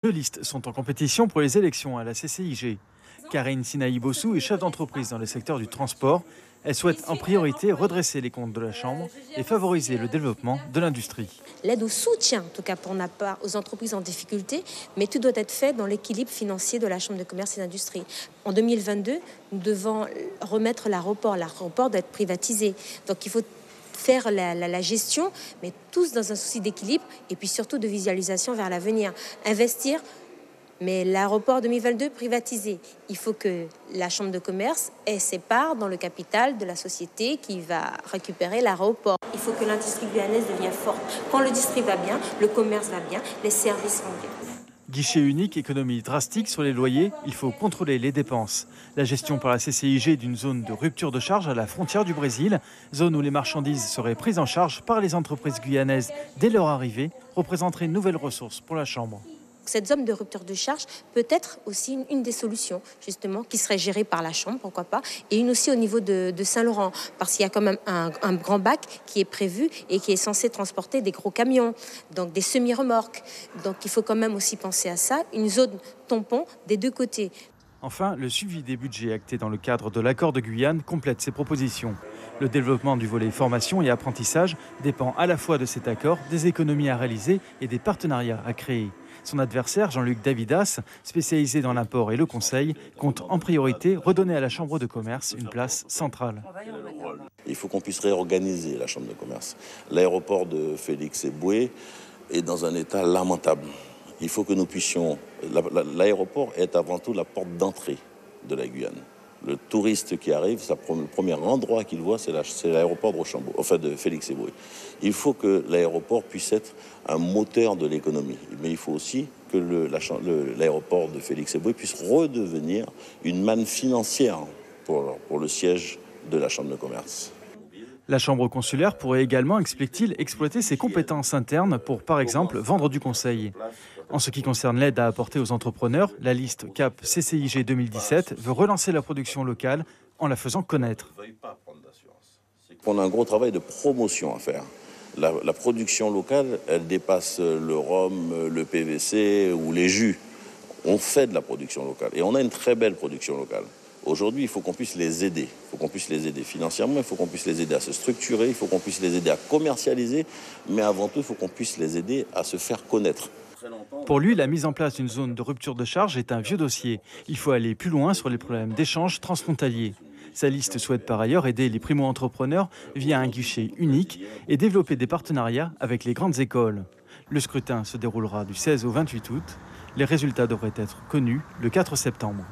Deux listes sont en compétition pour les élections à la CCIG. Karine Sinaï-Bossou est chef d'entreprise dans le secteur du transport. Elle souhaite en priorité redresser les comptes de la Chambre et favoriser le développement de l'industrie. L'aide au soutien, en tout cas pour notre part, aux entreprises en difficulté, mais tout doit être fait dans l'équilibre financier de la Chambre de commerce et d'industrie. En 2022, nous devons remettre l'aéroport. L'aéroport doit être privatisé. Donc il faut faire la gestion, mais tous dans un souci d'équilibre et puis surtout de visualisation vers l'avenir. Investir, mais l'aéroport 2022 privatisé. Il faut que la Chambre de commerce ait ses parts dans le capital de la société qui va récupérer l'aéroport. Il faut que l'industrie guyanaise devienne forte. Quand l'industrie va bien, le commerce va bien, les services vont bien. Guichet unique, économie drastique sur les loyers, il faut contrôler les dépenses. La gestion par la CCIG d'une zone de rupture de charge à la frontière du Brésil, zone où les marchandises seraient prises en charge par les entreprises guyanaises dès leur arrivée, représenterait une nouvelle ressource pour la Chambre. Cette zone de rupture de charge peut être aussi une des solutions, justement, qui serait gérée par la Chambre, pourquoi pas, et une aussi au niveau de Saint-Laurent, parce qu'il y a quand même un grand bac qui est prévu et qui est censé transporter des gros camions, donc des semi-remorques. Donc il faut quand même aussi penser à ça, une zone tampon des deux côtés. Enfin, le suivi des budgets actés dans le cadre de l'accord de Guyane complète ces propositions. Le développement du volet formation et apprentissage dépend à la fois de cet accord, des économies à réaliser et des partenariats à créer. Son adversaire, Jean-Luc Davidas, spécialisé dans l'import et le conseil, compte en priorité redonner à la Chambre de commerce une place centrale. Il faut qu'on puisse réorganiser la Chambre de commerce. L'aéroport de Félix-Éboué est dans un état lamentable. Il faut que nous puissions... L'aéroport est avant tout la porte d'entrée de la Guyane. Le touriste qui arrive, le premier endroit qu'il voit, c'est l'aéroport de Rochambeau, enfin de Félix-Éboué. Il faut que l'aéroport puisse être un moteur de l'économie. Mais il faut aussi que l'aéroport de Félix-Éboué puisse redevenir une manne financière pour le siège de la Chambre de commerce. La Chambre consulaire pourrait également, explique-t-il, exploiter ses compétences internes pour, par exemple, vendre du conseil. En ce qui concerne l'aide à apporter aux entrepreneurs, la liste CAP CCIG 2017 veut relancer la production locale en la faisant connaître. On a un gros travail de promotion à faire. La production locale, elle dépasse le rhum, le PVC ou les jus. On fait de la production locale et on a une très belle production locale. Aujourd'hui, il faut qu'on puisse les aider. Il faut qu'on puisse les aider financièrement, il faut qu'on puisse les aider à se structurer, il faut qu'on puisse les aider à commercialiser, mais avant tout, il faut qu'on puisse les aider à se faire connaître. Pour lui, la mise en place d'une zone de rupture de charge est un vieux dossier. Il faut aller plus loin sur les problèmes d'échanges transfrontaliers. Sa liste souhaite par ailleurs aider les primo-entrepreneurs via un guichet unique et développer des partenariats avec les grandes écoles. Le scrutin se déroulera du 16 au 28 août. Les résultats devraient être connus le 4 septembre.